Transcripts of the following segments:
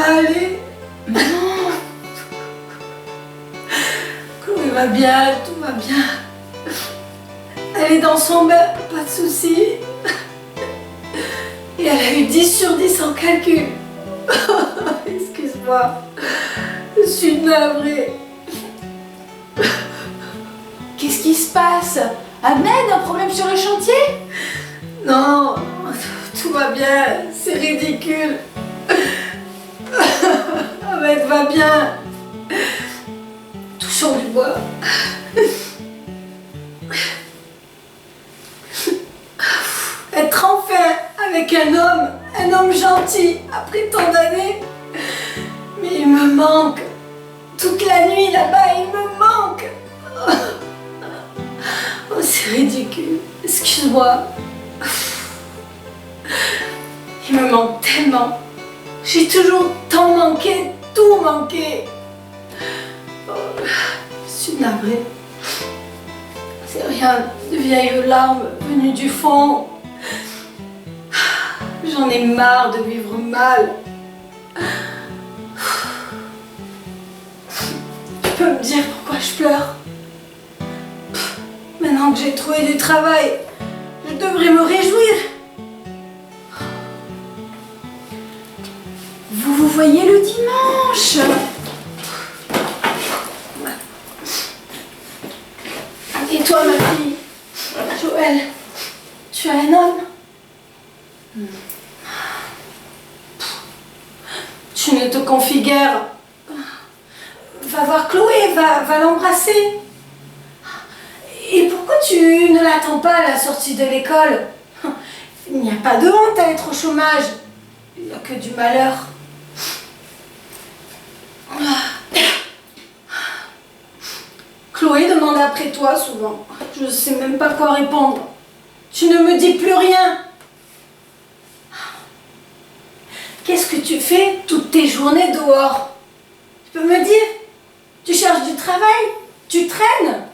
Allez, maman. Chloé va bien, tout va bien. Elle est dans son bain, pas de soucis. Et elle a eu 10 sur 10 en calcul. Excuse-moi, je suis navrée. Qu'est-ce qui se passe? Ahmed, un problème sur le chantier? Non, tout va bien, c'est ridicule. Ahmed va bien. Touchons du bois. Être enfin avec un homme gentil, après tant d'années. Mais il me manque. Toute la nuit là-bas, il me manque. Oh, c'est ridicule. Excuse-moi. Il me manque tellement. J'ai toujours tant manqué, tout manqué. Oh, je suis navrée. C'est rien de vieilles larmes venues du fond. J'en ai marre de vivre mal. Tu peux me dire pourquoi je pleure? Maintenant que j'ai trouvé du travail, je devrais me réjouir. Vous voyez le dimanche. Et toi, ma fille, Joël, tu as un homme? Tu ne te confies guère. Va voir Chloé, va l'embrasser. Et pourquoi tu ne l'attends pas à la sortie de l'école? Il n'y a pas de honte à être au chômage. Il n'y a que du malheur. Chloé demande après toi souvent. Je ne sais même pas quoi répondre. Tu ne me dis plus rien. Qu'est-ce que tu fais toutes tes journées dehors? Tu peux me dire? Tu cherches du travail? Tu traînes?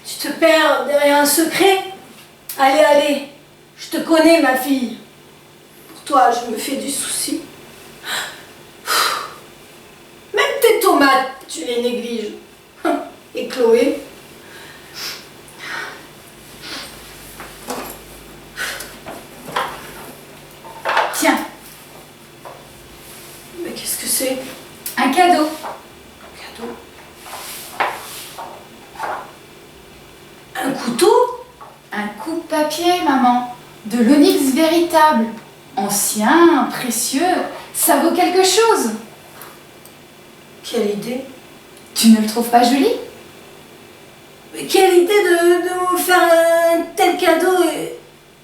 Tu te perds derrière un secret? Allez, allez, je te connais, ma fille. Pour toi, je me fais du souci. Même tes tomates, tu les négliges. Et Chloé? Tiens. Mais qu'est-ce que c'est? Un cadeau. Un cadeau? Un couteau? Un coupe-papier, maman. De l'onyx véritable. Ancien, précieux. Ça vaut quelque chose. Quelle idée? Tu ne le trouves pas joli? Mais quelle idée de me faire un tel cadeau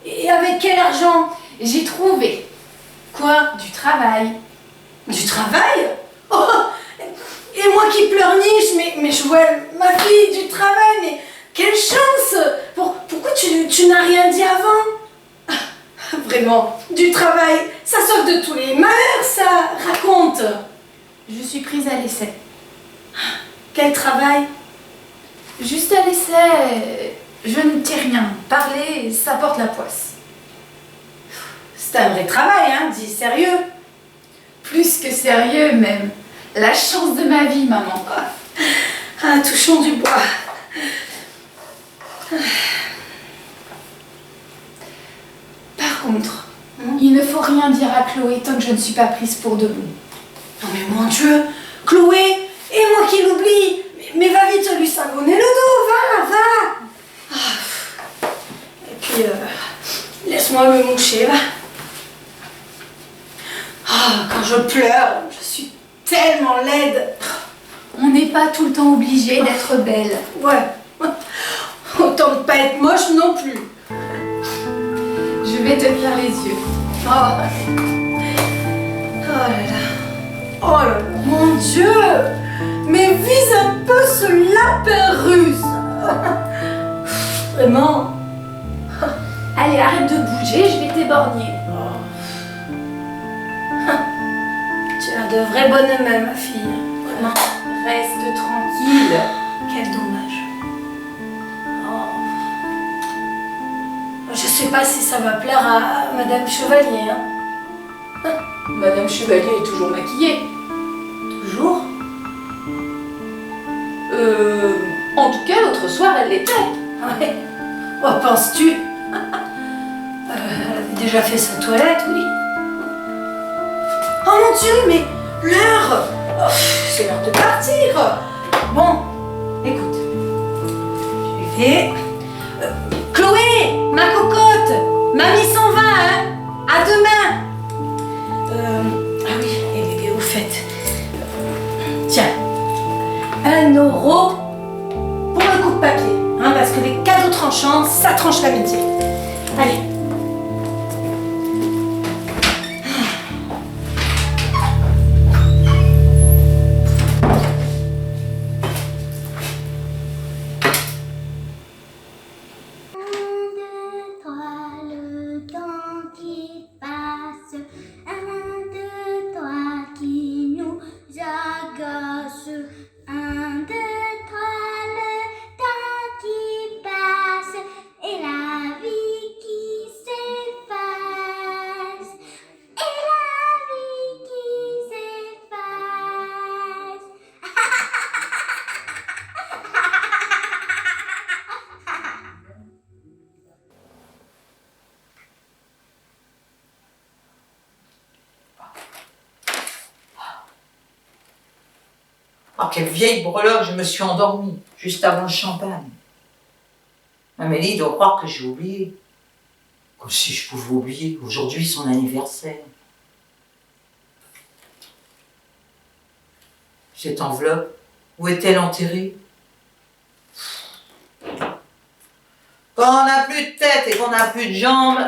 et avec quel argent? J'ai trouvé. Quoi? Du travail. Du travail? Oh, et moi qui pleurniche, mais je vois ma fille du travail, mais quelle chance! Pourquoi tu n'as rien dit avant? Vraiment, du travail, ça sort de tous les malheurs, ça! Raconte! Je suis prise à l'essai. Quel travail? Juste à l'essai, je ne dis rien. Parler, ça porte la poisse. C'est un vrai travail, hein? Dis sérieux. Plus que sérieux même. La chance de ma vie, maman. Ah, touchons du bois. Par contre, il ne faut rien dire à Chloé tant que je ne suis pas prise pour de bon. Non mais mon Dieu, Chloé, et moi qui l'oublie. Mais va vite lui savonner le dos, va. Ah. Et puis, laisse-moi me moucher, va. Ah, Ah, quand je pleure, je suis tellement laide. On n'est pas tout le temps obligé d'être belle. Ouais. Autant ne pas être moche non plus. Je vais te faire les yeux. Oh, oh là là. Oh là là, mon Dieu. Mais vise un peu ce lapin russe. Vraiment. Allez, arrête de bouger, je vais t'éborgner. Tu as de vraies bonnes mains, ma fille. Vraiment. Reste tranquille. Quel dommage. Oh. Je sais pas si ça va plaire à Madame Chevalier. Hein. Madame Chevalier est toujours maquillée. Toujours. En tout cas, l'autre soir, elle l'était. Ouais. Oh, penses-tu Elle avait déjà fait sa toilette, oui. Oh mon Dieu, mais l'heure oh, c'est l'heure de partir. Bon, écoute. Je vais... Chloé, ma cocotte, mamie s'en va, hein. À demain. Ah oui, et au fait... Tiens, 1 € pour le coup de papier, hein, parce que les cadeaux tranchants, ça tranche l'amitié. Allez. Oh, quelle vieille breloque, je me suis endormie, juste avant le champagne. Amélie doit croire que j'ai oublié. Comme si je pouvais oublier, aujourd'hui son anniversaire. Cette enveloppe, où est-elle enterrée? Quand on n'a plus de tête et qu'on n'a plus de jambes,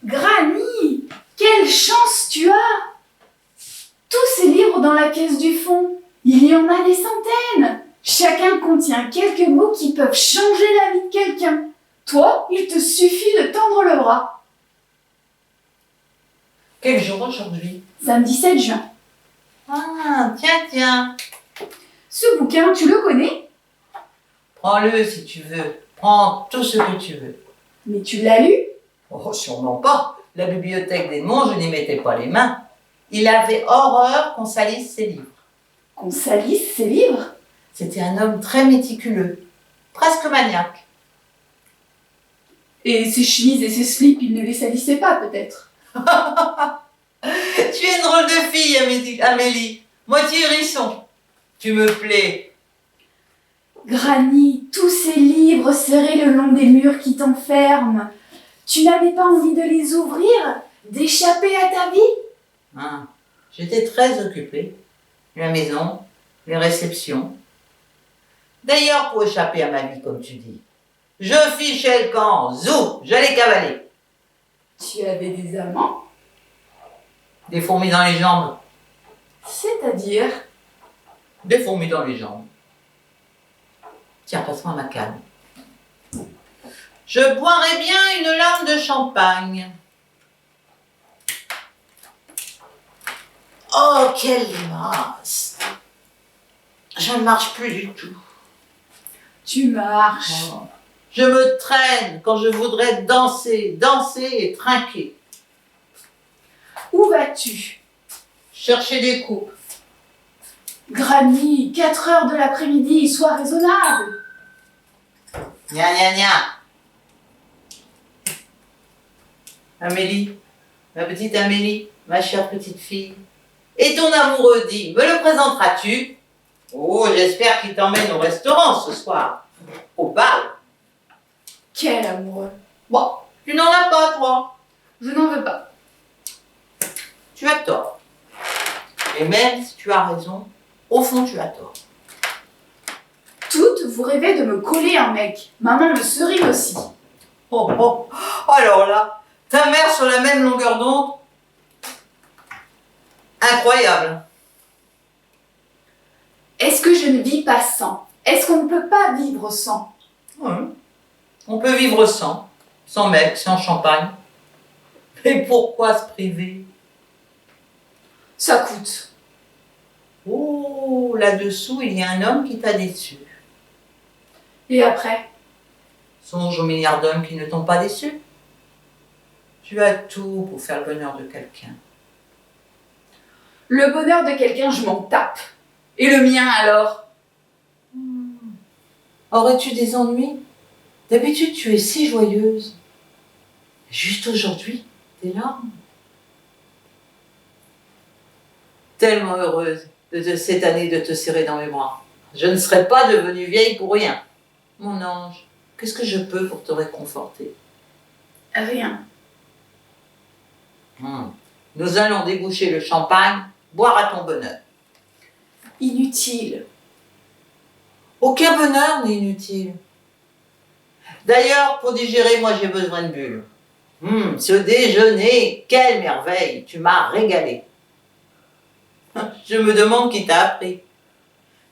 Granny, quelle chance tu as! Tous ces livres dans la caisse du fond, il y en a des centaines. Chacun contient quelques mots qui peuvent changer la vie de quelqu'un. Toi, il te suffit de tendre le bras. quel jour aujourd'hui? Samedi 7 juin. Ah, tiens, tiens. Ce bouquin, tu le connais? Prends-le si tu veux. Prends tout ce que tu veux. Mais tu l'as lu? Oh, sûrement pas. La bibliothèque d'Edmond, je n'y mettais pas les mains. Il avait horreur qu'on salisse ses livres. Qu'on salisse ces livres? C'était un homme très méticuleux, presque maniaque. Et ses chemises et ses slips, il ne les salissait pas, peut-être? Tu es une drôle de fille, Amélie. Moitié hérisson. Tu me plais. Granny, tous ces livres serrés le long des murs qui t'enferment. Tu n'avais pas envie de les ouvrir, d'échapper à ta vie? Hein, j'étais très occupée. La maison, les réceptions. D'ailleurs, pour échapper à ma vie, comme tu dis, je fichais le camp, zou, j'allais cavaler. Tu avais des amants? Des fourmis dans les jambes. C'est-à-dire? Des fourmis dans les jambes. Tiens, passe-moi ma canne. Je boirais bien une larme de champagne. Oh, quelle limace! Je ne marche plus du tout. Tu marches. Oh. Je me traîne quand je voudrais danser, danser et trinquer. Où vas-tu? Chercher des coupes. Granny, 4 heures de l'après-midi, sois raisonnable. Gna gna gna. Amélie, ma petite Amélie, ma chère petite fille. Et ton amoureux dit, me le présenteras-tu? Oh, j'espère qu'il t'emmène au restaurant ce soir. Au bal. Quel amoureux. Bon, tu n'en as pas, toi. Je n'en veux pas. Tu as tort. Et même si tu as raison, au fond, tu as tort. Toutes, vous rêvez de me coller un mec. Maman me serine aussi. Oh, oh, alors là, ta mère sur la même longueur d'onde. Incroyable. Est-ce que je ne vis pas sans? Est-ce qu'on ne peut pas vivre sans? Ouais. On peut vivre sans mec, sans champagne. Et pourquoi se priver? Ça coûte. Oh, là-dessous, il y a un homme qui t'a déçu. Et après? Songe aux milliards d'hommes qui ne t'ont pas déçu. Tu as tout pour faire le bonheur de quelqu'un. Le bonheur de quelqu'un, je m'en tape. Et le mien alors? Aurais-tu des ennuis? D'habitude, tu es si joyeuse. Juste aujourd'hui, des larmes. Tellement heureuse cette année de te serrer dans mes bras. Je ne serais pas devenue vieille pour rien. Mon ange, qu'est-ce que je peux pour te réconforter? Rien. Nous allons déboucher le champagne, boire à ton bonheur. Inutile. Aucun bonheur n'est inutile. D'ailleurs, pour digérer, moi j'ai besoin de bulles. Ce déjeuner, quelle merveille, tu m'as régalé. Je me demande qui t'a appris.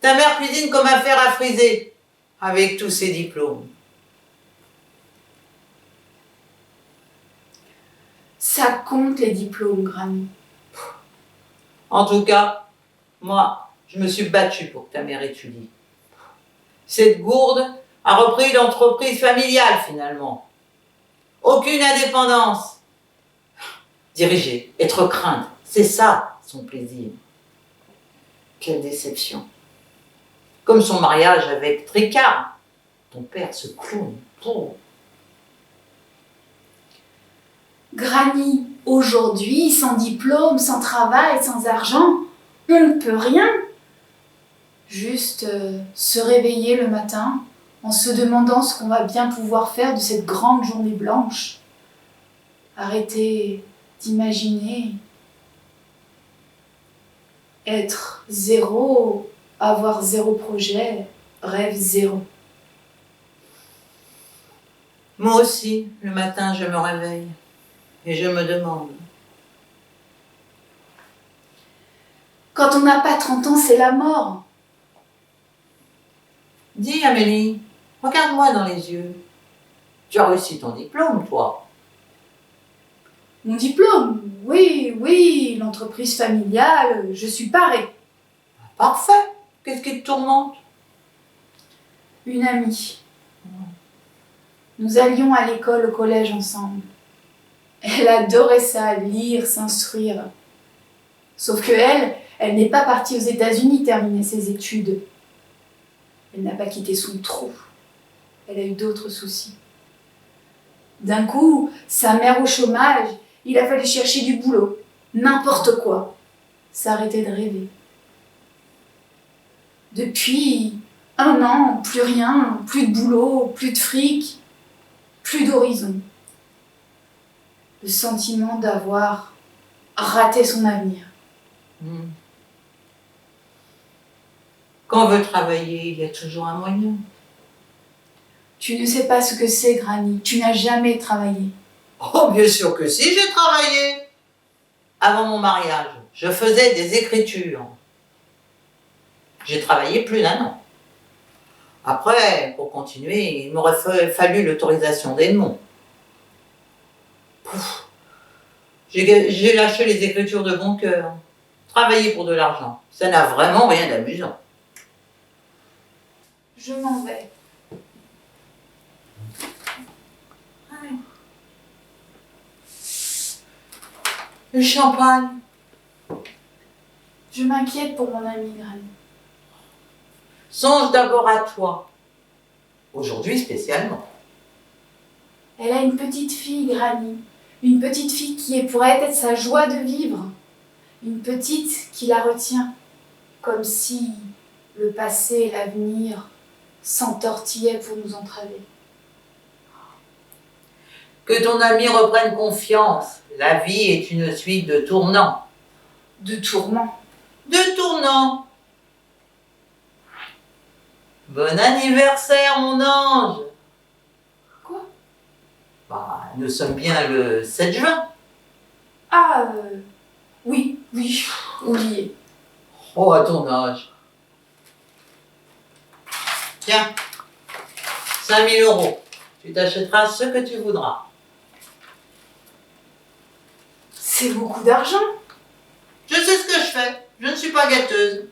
Ta mère cuisine comme un fer à friser, avec tous ses diplômes. Ça compte les diplômes, Granny. En tout cas, moi, je me suis battue pour que ta mère étudie. Cette gourde a repris l'entreprise familiale finalement. Aucune indépendance. Diriger, être crainte, c'est ça son plaisir. Quelle déception. Comme son mariage avec Tricard. Ton père, ce clown. Oh. Granny, aujourd'hui, sans diplôme, sans travail, sans argent, on ne peut rien. Juste se réveiller le matin en se demandant ce qu'on va bien pouvoir faire de cette grande journée blanche. Arrêter d'imaginer. Être zéro, avoir zéro projet, rêve zéro. Moi aussi, le matin, je me réveille et je me demande. Quand on n'a pas 30 ans, c'est la mort. Dis Amélie, regarde-moi dans les yeux. Tu as réussi ton diplôme, toi. Mon diplôme, oui, l'entreprise familiale, je suis parée. Parfait. Qu'est-ce qui te tourmente? Une amie. Nous allions à l'école, au collège ensemble. Elle adorait ça, lire, s'instruire. Sauf que elle n'est pas partie aux États-Unis terminer ses études. Elle n'a pas quitté son trou. Elle a eu d'autres soucis. D'un coup, sa mère au chômage, il a fallu chercher du boulot. N'importe quoi. S'arrêter de rêver. Depuis 1 an, plus rien, plus de boulot, plus de fric, plus d'horizon. Le sentiment d'avoir raté son avenir. Quand on veut travailler, il y a toujours un moyen. Tu ne sais pas ce que c'est, Granny. Tu n'as jamais travaillé. Oh, bien sûr que si, j'ai travaillé. Avant mon mariage, je faisais des écritures. J'ai travaillé plus d'1 an. Après, pour continuer, il m'aurait fallu l'autorisation d'Edmond. J'ai lâché les écritures de bon cœur. Travailler pour de l'argent, ça n'a vraiment rien d'amusant. Je m'en vais. Le champagne. Je m'inquiète pour mon amie Granny. Songe d'abord à toi. Aujourd'hui spécialement. Elle a une petite fille, Granny. Une petite fille qui pourrait être sa joie de vivre. Une petite qui la retient. Comme si le passé et l'avenir s'entortillaient pour nous entraver. Que ton ami reprenne confiance. La vie est une suite de tournants. De tourments. De tournants. Bon anniversaire, mon ange. Quoi? Bah, nous sommes bien le 7 juin. Ah, oui, oublié. Oh, à ton âge. Tiens, 5 000 €. Tu t'achèteras ce que tu voudras. C'est beaucoup d'argent. Je sais ce que je fais. Je ne suis pas gâteuse.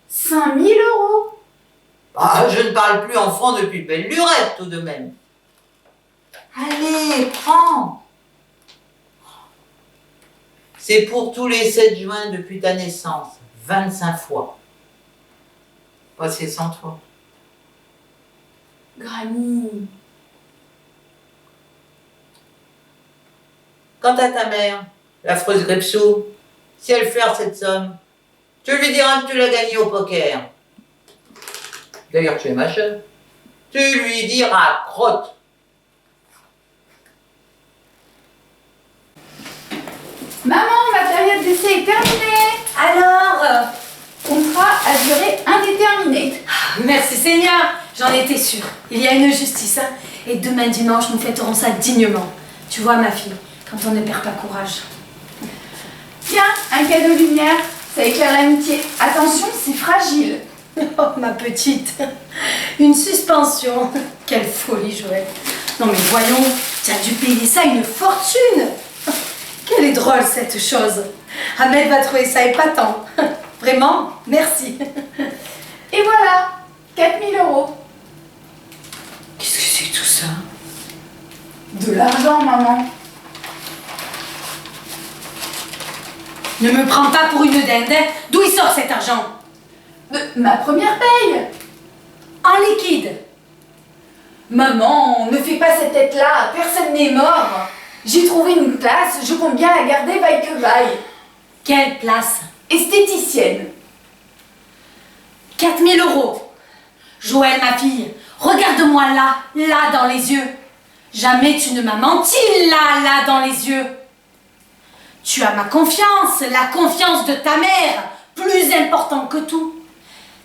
5 000 €. Ah, je ne parle plus en francs depuis belle lurette, tout de même. Allez, prends. C'est pour tous les 7 juin depuis ta naissance. 25 fois. Passé sans toi. Granny. Quant à ta mère, l'affreuse Gripsou, si elle perd cette somme, tu lui diras que tu l'as gagnée au poker. D'ailleurs, tu es ma chère. Tu lui diras crotte. Maman, ma période d'essai est terminée. Alors Contrat à durée indéterminée. merci Seigneur, j'en étais sûre. Il y a une justice, hein. Et demain dimanche, nous fêterons ça dignement. Tu vois ma fille, quand on ne perd pas courage. Tiens, un cadeau lumière. Ça éclaire l'amitié. Attention, c'est fragile. Oh ma petite, une suspension. Quelle folie Joël. Non mais voyons, tu as dû payer ça une fortune. Quelle est drôle cette chose. Ahmed va trouver ça épatant. Vraiment, merci. Et voilà, 4 000 €. Qu'est-ce que c'est tout ça? De l'argent, maman. Ne me prends pas pour une dinde, hein. D'où il sort cet argent? De ma première paye. En liquide. Maman, ne fais pas cette tête-là. Personne n'est mort. J'ai trouvé une place, je compte bien la garder vaille que vaille. Quelle place? Esthéticienne. 4 000 €. Joël, ma fille, regarde-moi là dans les yeux. Jamais tu ne m'as menti, là dans les yeux. Tu as ma confiance, la confiance de ta mère, plus important que tout.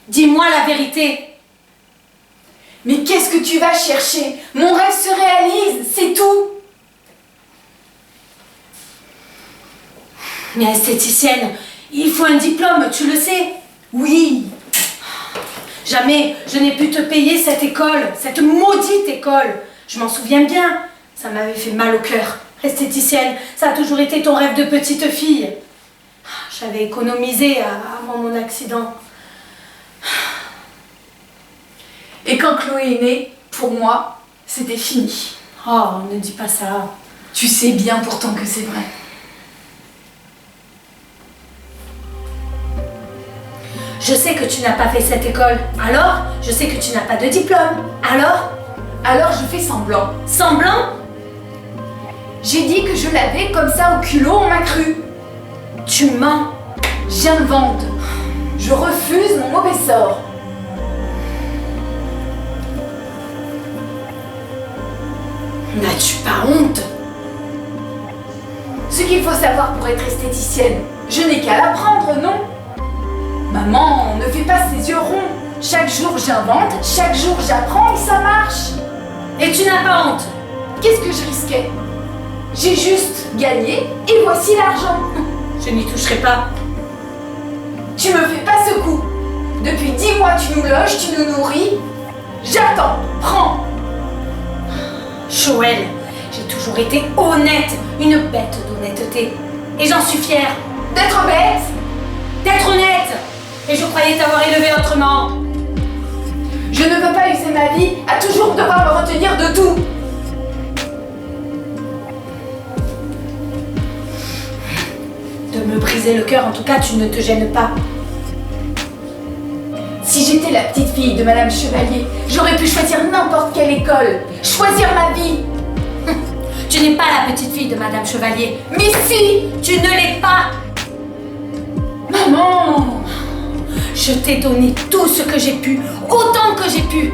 Dis-moi la vérité. Mais qu'est-ce que tu vas chercher? Mon rêve se réalise, c'est tout. Mais esthéticienne, il faut un diplôme, tu le sais. Oui. Jamais je n'ai pu te payer cette école, cette maudite école. Je m'en souviens bien, ça m'avait fait mal au cœur. Esthéticienne, ça a toujours été ton rêve de petite fille. J'avais économisé avant mon accident. Et quand Chloé est née, pour moi, c'était fini. Oh, ne dis pas ça. Tu sais bien pourtant que c'est vrai. Je sais que tu n'as pas fait cette école. Alors, je sais que tu n'as pas de diplôme. Alors je fais semblant. Semblant? J'ai dit que je l'avais, comme ça au culot, on m'a cru. Tu mens. J'invente. Je refuse mon mauvais sort. N'as-tu pas honte? Ce qu'il faut savoir pour être esthéticienne, je n'ai qu'à l'apprendre, non? Maman, ne fais pas ses yeux ronds. Chaque jour j'invente, chaque jour j'apprends et ça marche. Et tu n'as pas honte? Qu'est-ce que je risquais? J'ai juste gagné et voici l'argent. Je n'y toucherai pas. Tu me fais pas ce coup. Depuis 10 mois tu nous loges, tu nous nourris. J'attends, prends. Joël, j'ai toujours été honnête, une bête d'honnêteté. Et j'en suis fière. D'être bête. D'être honnête. Et je croyais t'avoir élevé autrement. Je ne veux pas user ma vie à toujours devoir me retenir de tout. me briser le cœur, en tout cas, tu ne te gênes pas. Si j'étais la petite fille de Madame Chevalier, j'aurais pu choisir n'importe quelle école, choisir ma vie. Tu n'es pas la petite fille de Madame Chevalier. Mais si, tu ne l'es pas. Maman! Je t'ai donné tout ce que j'ai pu, autant que j'ai pu.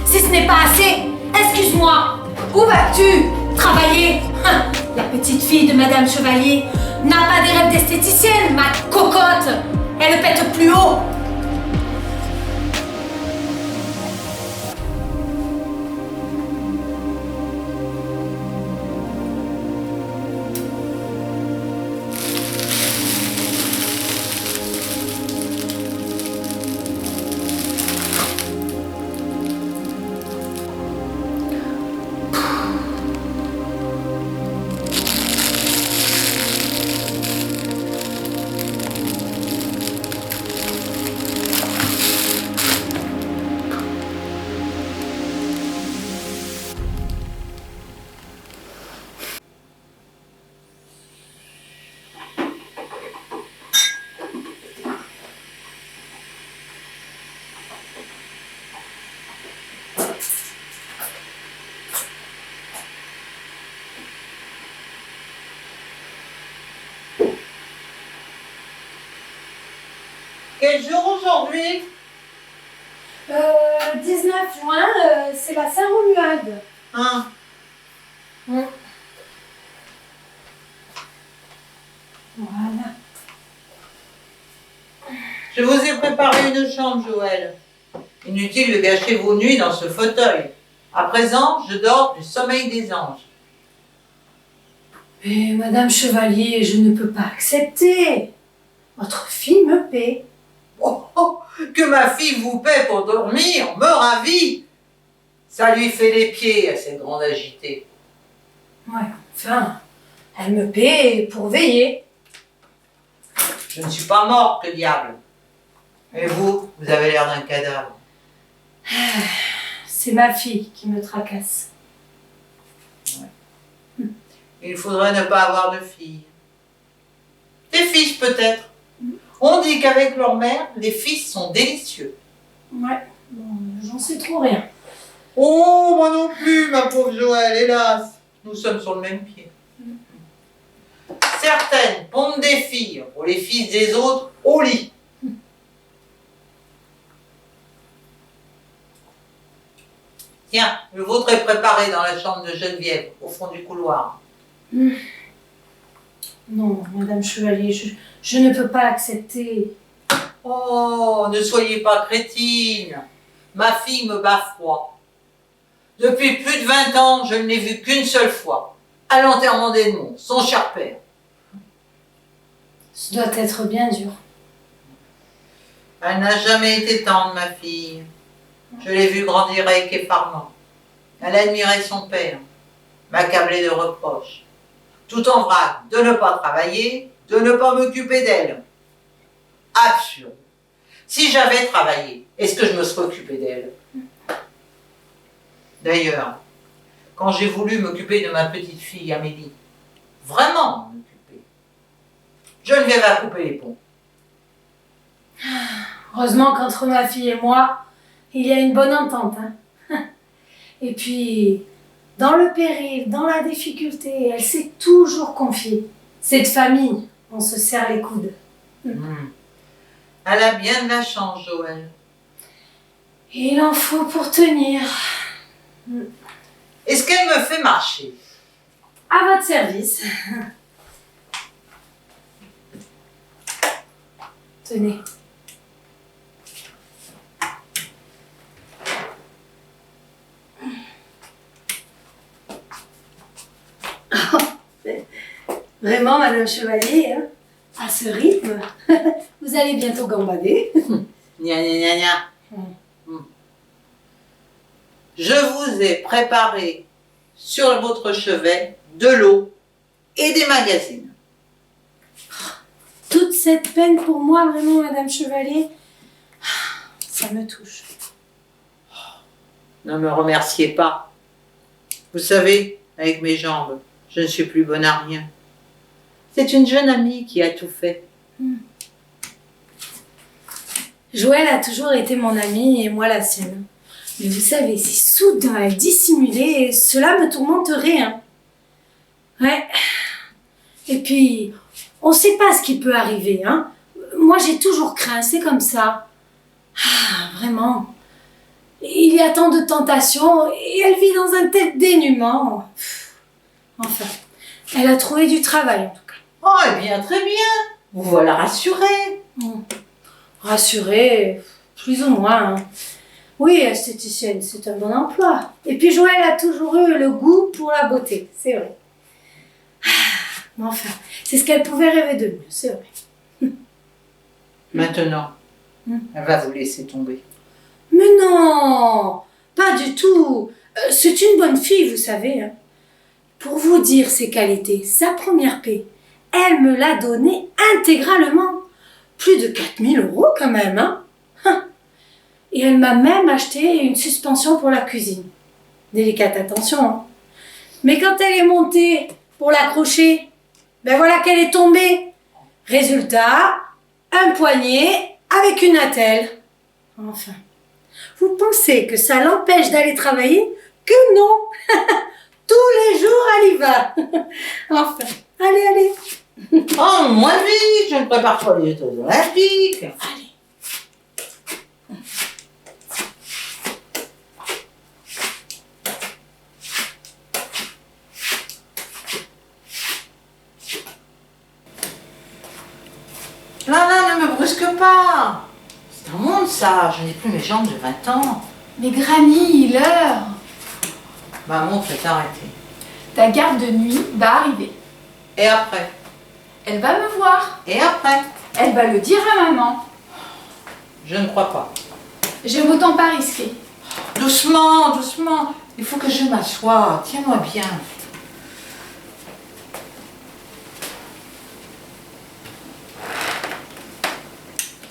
Si ce n'est pas assez, excuse-moi. Où vas-tu? Travailler. La petite fille de Madame Chevalier n'a pas des rêves d'esthéticienne, ma cocotte. Elle pète plus haut. Quel jour aujourd'hui? 19 juin, c'est la Saint-Romuald. Hein? Voilà. Je vous ai préparé une chambre, Joël. Inutile de gâcher vos nuits dans ce fauteuil. À présent, je dors du sommeil des anges. Mais Madame Chevalier, je ne peux pas accepter. Votre fille me paie. Oh, oh, que ma fille vous paie pour dormir me ravit. Ça lui fait les pieds à cette grande agitée. Ouais, enfin, elle me paie pour veiller. Je ne suis pas morte, que diable. Et vous, vous avez l'air d'un cadavre. C'est ma fille qui me tracasse. Il faudrait ne pas avoir de filles. Des fils peut-être. On dit qu'avec leur mère, les fils sont délicieux. Ouais, bon, j'en sais trop rien. Oh, moi non plus, ma pauvre Joël, hélas. Nous sommes sur le même pied. Certaines pondent des filles pour les fils des autres au lit. Tiens, le vôtre est préparé dans la chambre de Geneviève, au fond du couloir. Non, Madame Chevalier, je ne peux pas accepter. Oh, ne soyez pas crétine. Ma fille me bat froid. Depuis plus de 20 ans, je ne l'ai vue qu'une seule fois, à l'enterrement d'Edmond, son cher père. Ce doit être bien dur. Elle n'a jamais été tendre, ma fille. Je l'ai vue grandir avec effarement. Elle admirait son père, m'accablait de reproches, tout en vrac de ne pas travailler, de ne pas m'occuper d'elle. Absurde. Si j'avais travaillé, est-ce que je me serais occupé d'elle? D'ailleurs, quand j'ai voulu m'occuper de ma petite fille Amélie, vraiment m'occuper, Geneviève a coupé les ponts. Heureusement qu'entre ma fille et moi, il y a une bonne entente. Hein. Et puis, dans le péril, dans la difficulté, elle s'est toujours confiée. Cette famille, on se serre les coudes. Elle a bien de la chance, Joël. Il en faut pour tenir. Est-ce qu'elle me fait marcher? À votre service. Tenez. Vraiment, Madame Chevalier, hein, à ce rythme, vous allez bientôt gambader. Gna gna gna gna. Je vous ai préparé sur votre chevet de l'eau et des magazines. Toute cette peine pour moi, vraiment, Madame Chevalier, ça me touche. Ne me remerciez pas. Vous savez, avec mes jambes, je ne suis plus bonne à rien. C'est une jeune amie qui a tout fait. Joël a toujours été mon amie et moi la sienne. Mais vous savez, si soudain elle dissimulait, cela me tourmenterait. Hein. Ouais. Et puis, on sait pas ce qui peut arriver. Hein. Moi, j'ai toujours craint, c'est comme ça. Ah, vraiment. Il y a tant de tentations et elle vit dans un tel dénuement. Enfin, elle a trouvé du travail en tout cas. Oh, eh bien, très bien. Vous voilà rassurée. Rassurée, plus ou moins. Hein. Oui, esthéticienne, c'est un bon emploi. Et puis Joël a toujours eu le goût pour la beauté, c'est vrai. Mais enfin, c'est ce qu'elle pouvait rêver de mieux, c'est vrai. Maintenant, elle va vous laisser tomber. Mais non, pas du tout. C'est une bonne fille, vous savez. Hein. Pour vous dire ses qualités, sa première paie, elle me l'a donnée intégralement. Plus de 4000 € quand même, hein. Et elle m'a même acheté une suspension pour la cuisine. Délicate attention, hein. Mais quand elle est montée pour l'accrocher, ben voilà qu'elle est tombée. Résultat, un poignet avec une attelle. Enfin, vous pensez que ça l'empêche d'aller travailler? Que non. Tous les jours, elle y va. Enfin, allez. Oh, moins vite, je me prépare pour les Jeux olympiques. Allez. Là, ne me brusque pas. C'est un monde, ça. Je n'ai plus mes jambes de 20 ans. Mais Granny, l'heure. Ma montre est arrêtée. Ta garde de nuit va arriver. Et après? Elle va me voir. Et après? Elle va le dire à maman. Je ne crois pas. J'aime autant pas risquer. Doucement. Il faut que je m'assoie. Tiens-moi bien.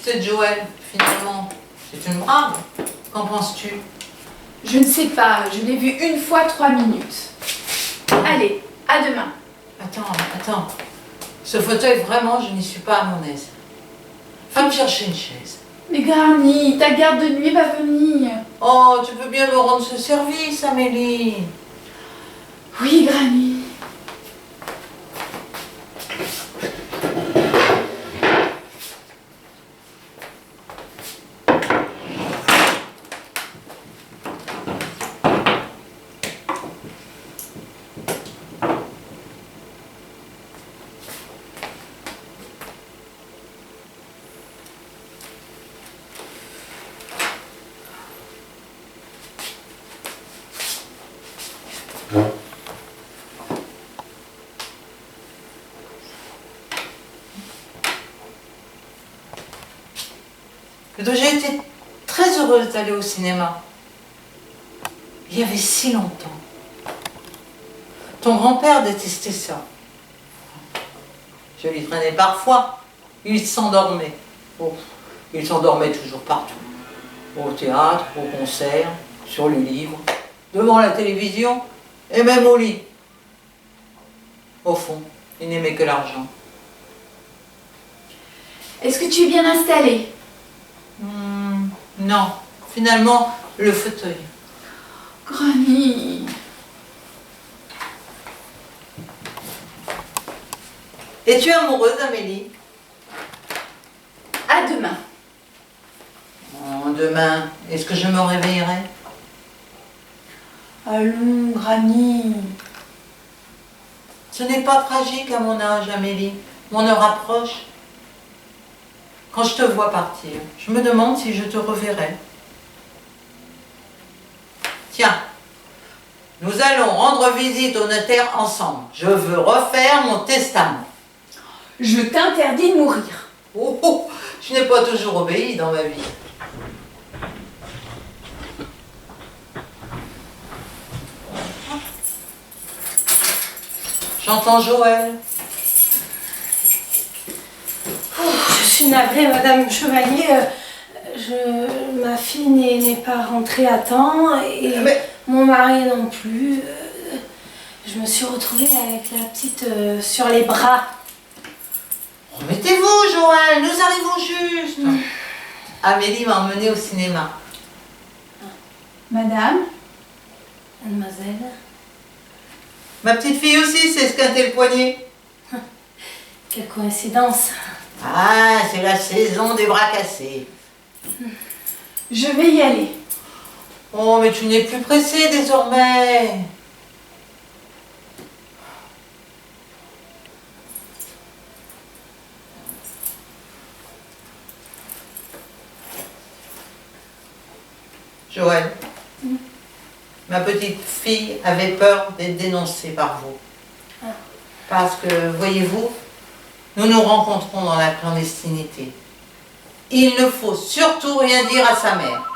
C'est Joël, finalement. C'est une brave. Qu'en penses-tu? Je ne sais pas, je l'ai vue une fois 3 minutes. Allez, à demain. Attends. Ce fauteuil, vraiment, je n'y suis pas à mon aise. Va me chercher une chaise. Mais Granny, ta garde de nuit va venir. Oh, tu peux bien me rendre ce service, Amélie. Oui, Granny. J'ai été très heureuse d'aller au cinéma. Il y avait si longtemps. Ton grand-père détestait ça. Je l'y traînais parfois. Il s'endormait. Oh, il s'endormait toujours partout. Au théâtre, au concert, sur les livres, devant la télévision et même au lit. Au fond, il n'aimait que l'argent. Est-ce que tu es bien installée? Non, finalement, le fauteuil. Granny. Es-tu amoureuse, Amélie? À demain. Oh, demain, est-ce que je me réveillerai? Allons, Granny. Ce n'est pas tragique à mon âge, Amélie. Mon heure approche. Quand je te vois partir, je me demande si je te reverrai. Tiens, nous allons rendre visite au notaire ensemble. Je veux refaire mon testament. Je t'interdis de mourir. Oh, je n'ai pas toujours obéi dans ma vie. J'entends Joël. Je suis navrée, Madame Chevalier. Ma fille n'est pas rentrée à temps et mon mari non plus. Je me suis retrouvée avec la petite sur les bras. Remettez-vous, Joël, nous arrivons juste. Amélie m'a emmenée au cinéma. Madame, Mademoiselle. Ma petite fille aussi s'est esquinté le poignet. Quelle coïncidence. Ah, c'est la saison des bras cassés. je vais y aller. Oh, mais tu n'es plus pressée désormais. Joël, ma petite fille avait peur d'être dénoncée par vous. Parce que, voyez-vous, nous nous rencontrons dans la clandestinité. Il ne faut surtout rien dire à sa mère.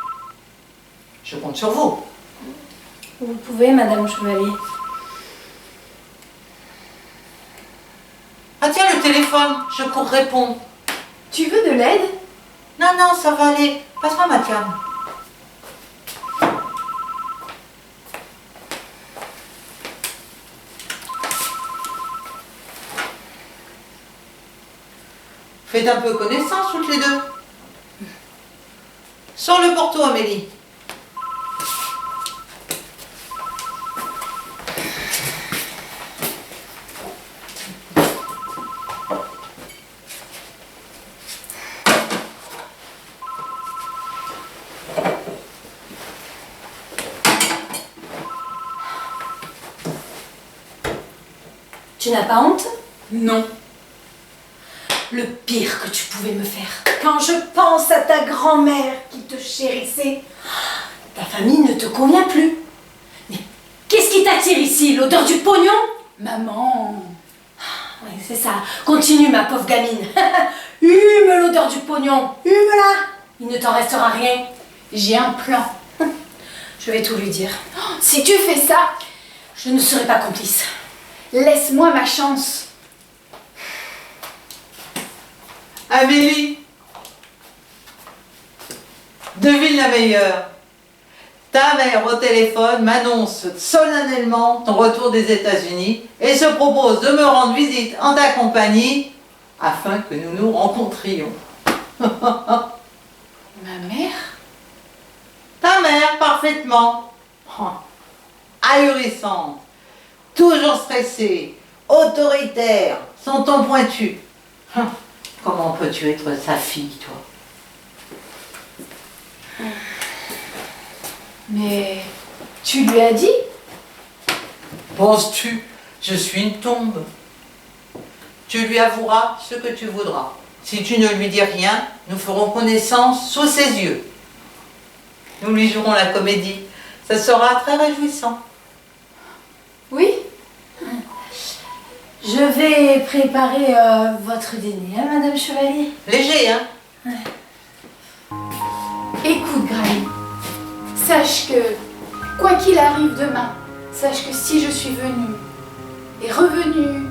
Je compte sur vous. Vous pouvez, Madame Chevalier. Ah tiens, le téléphone, je cours répondre. Tu veux de l'aide? Non, non, ça va aller. Passe-moi ma canne. Faites un peu connaissance toutes les deux. Sors le porto, Amélie. Tu n'as pas honte? Non. Le pire que tu pouvais me faire. Quand je pense à ta grand-mère qui te chérissait, ta famille ne te convient plus. Mais qu'est-ce qui t'attire ici? L'odeur du pognon? Maman. Oui, c'est ça. Continue, ma pauvre gamine. Hume l'odeur du pognon. Hume-la. Il ne t'en restera rien. J'ai un plan. Je vais tout lui dire. Si tu fais ça, Je ne serai pas complice. laisse-moi ma chance. Amélie, devine la meilleure. Ta mère au téléphone m'annonce solennellement ton retour des États-Unis et se propose de me rendre visite en ta compagnie afin que nous nous rencontrions. Ma mère? Ta mère, parfaitement. Oh, ahurissante, toujours stressée, autoritaire, son ton pointu. Comment peux-tu être sa fille, toi? Mais tu lui as dit? Penses-tu, je suis une tombe? Tu lui avoueras ce que tu voudras. Si tu ne lui dis rien, nous ferons connaissance sous ses yeux. Nous lui jouerons la comédie. Ça sera très réjouissant. Oui? Je vais préparer votre dîner, hein, Madame Chevalier? Léger, hein? Écoute, Granny, sache que, quoi qu'il arrive demain, sache que si je suis venue, et revenue,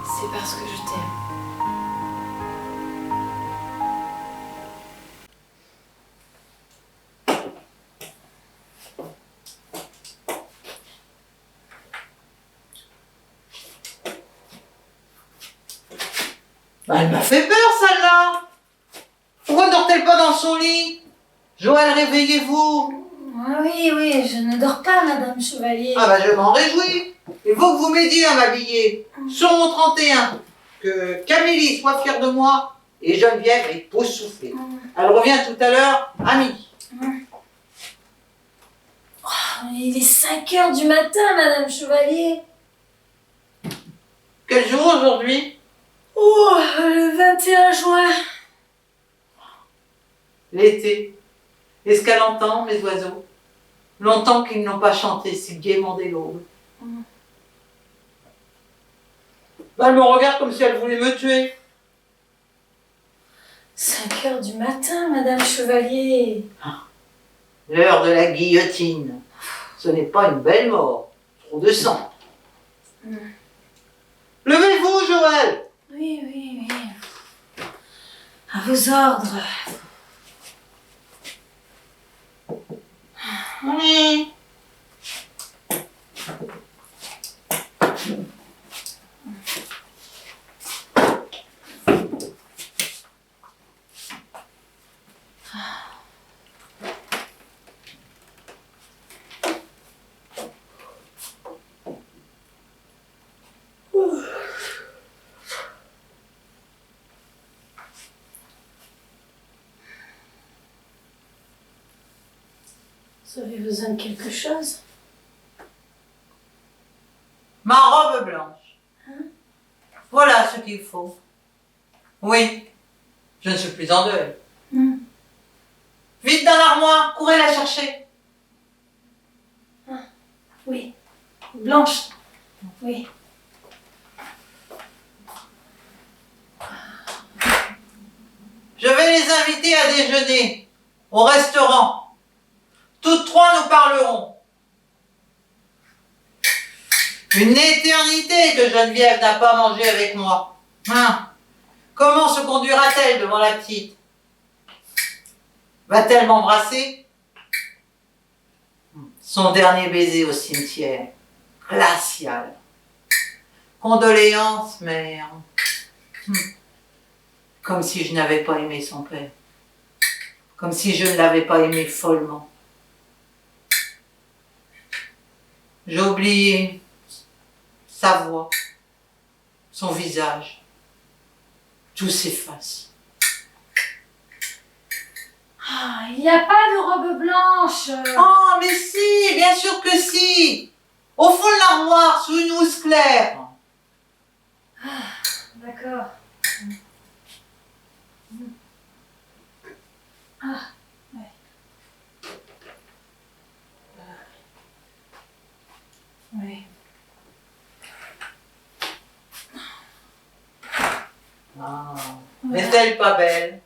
c'est parce que je t'aime. Elle m'a fait peur, celle-là. Pourquoi ne dort-elle pas dans son lit? Joël, réveillez-vous. Ah oui, oui, je ne dors pas, Madame Chevalier. Ah bah je m'en réjouis. Il faut que vous m'aidiez à m'habiller. Sur mon 31, que Camille soit fière de moi et Geneviève est époustouflée. Elle revient tout à l'heure à midi. Il est 5 heures du matin, Madame Chevalier. Quel jour aujourd'hui? Oh, le 21 juin. L'été. Est-ce qu'elle entend, mes oiseaux? Longtemps qu'ils n'ont pas chanté si gaiement dès l'aube. Elle me regarde comme si elle voulait me tuer. 5 heures du matin, Madame Chevalier. L'heure de la guillotine. Ce n'est pas une belle mort. Trop de sang. Levez-vous, Joël. Oui, oui, oui. À vos ordres. Oui. Vous avez besoin de quelque chose? Ma robe blanche. Voilà ce qu'il faut. Oui, je ne suis plus en deuil. Vite dans l'armoire, courez la chercher. Oui. Blanche. Oui. Je vais les inviter à déjeuner au restaurant. Toutes trois nous parlerons. Une éternité que Geneviève n'a pas mangé avec moi. Hein? Comment se conduira-t-elle devant la petite? Va-t-elle m'embrasser? Son dernier baiser au cimetière. Glacial. Condoléances, mère. Comme si je n'avais pas aimé son père. Comme si je ne l'avais pas aimé follement. J'ai oublié sa voix, son visage. Tout s'efface. Ah, il n'y a pas de robe blanche. Oh, mais si, bien sûr que si. Au fond de l'armoire, sous une housse claire. D'accord. Ah, ouais. Oui. Ah, n'est-elle pas belle?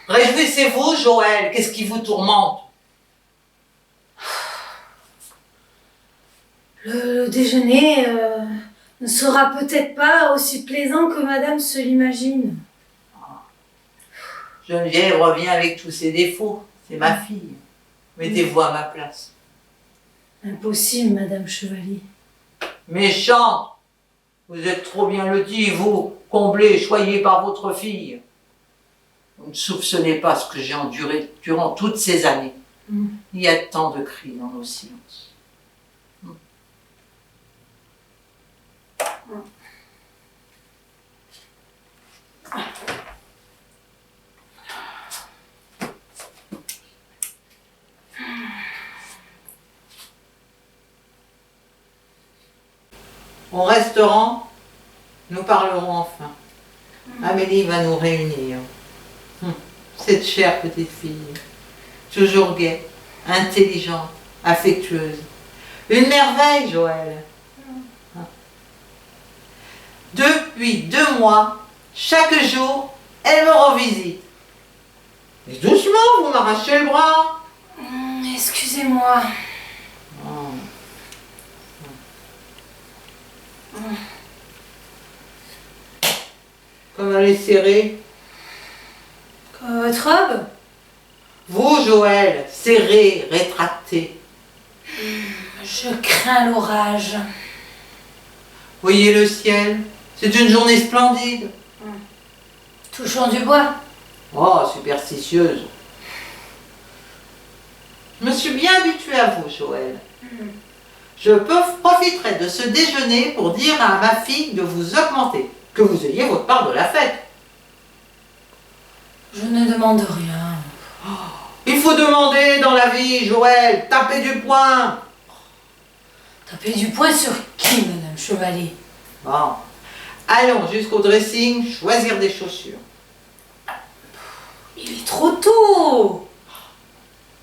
Réjouissez-vous, Joël, qu'est-ce qui vous tourmente? Le déjeuner ne sera peut-être pas aussi plaisant que madame se l'imagine. Geneviève revient avec tous ses défauts, c'est ma fille. Mettez-vous à ma place. Impossible, madame Chevalier. Méchante! Vous êtes trop bien lotis, vous, comblés, choyés par votre fille. Vous ne soupçonnez pas ce que j'ai enduré durant toutes ces années. Il y a tant de cris dans nos silences. Au restaurant, nous parlerons enfin. Amélie va nous réunir. Cette chère petite fille, toujours gaie, intelligente, affectueuse. Une merveille, Joël. Depuis 2 mois, chaque jour, elle me rend visite. Mais doucement, vous m'arrachez le bras. Excusez-moi. Comme elle est serrée. Comme votre robe? Vous, Joël, serré, rétracté. Je crains l'orage. Voyez le ciel, c'est une journée splendide. Touchons du bois. Oh, superstitieuse. Je me suis bien habituée à vous, Joël. Je profiterai de ce déjeuner pour dire à ma fille de vous augmenter, que vous ayez votre part de la fête. Je ne demande rien. Il faut demander dans la vie, Joël, taper du poing. Taper du poing sur qui, madame Chevalier? Bon, allons jusqu'au dressing, choisir des chaussures. Il est trop tôt.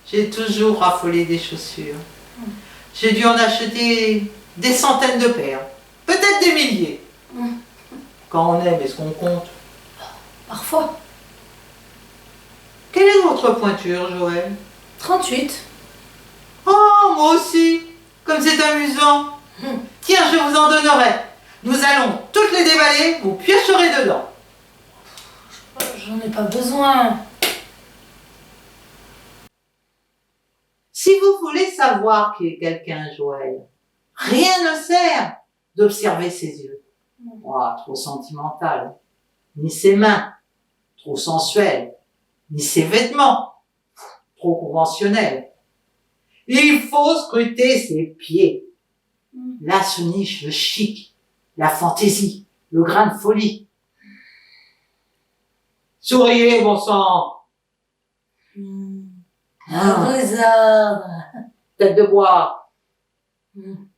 J'ai toujours raffolé des chaussures. J'ai dû en acheter des centaines de paires, peut-être des milliers. Quand on aime, est-ce qu'on compte? Parfois. Quelle est votre pointure, Joël? 38. Oh, moi aussi. Comme c'est amusant. Tiens, je vous en donnerai. Nous allons toutes les déballer, vous piocherez dedans. J'en ai pas besoin. Si vous voulez savoir qui est quelqu'un, Joël, rien ne sert d'observer ses yeux. Oh, trop sentimental. Ni ses mains, trop sensuelles. Ni ses vêtements, trop conventionnels. Il faut scruter ses pieds. Là se niche le chic, la fantaisie, le grain de folie. Souriez, bon sang. À vos ordres. Tête de bois. Hmm.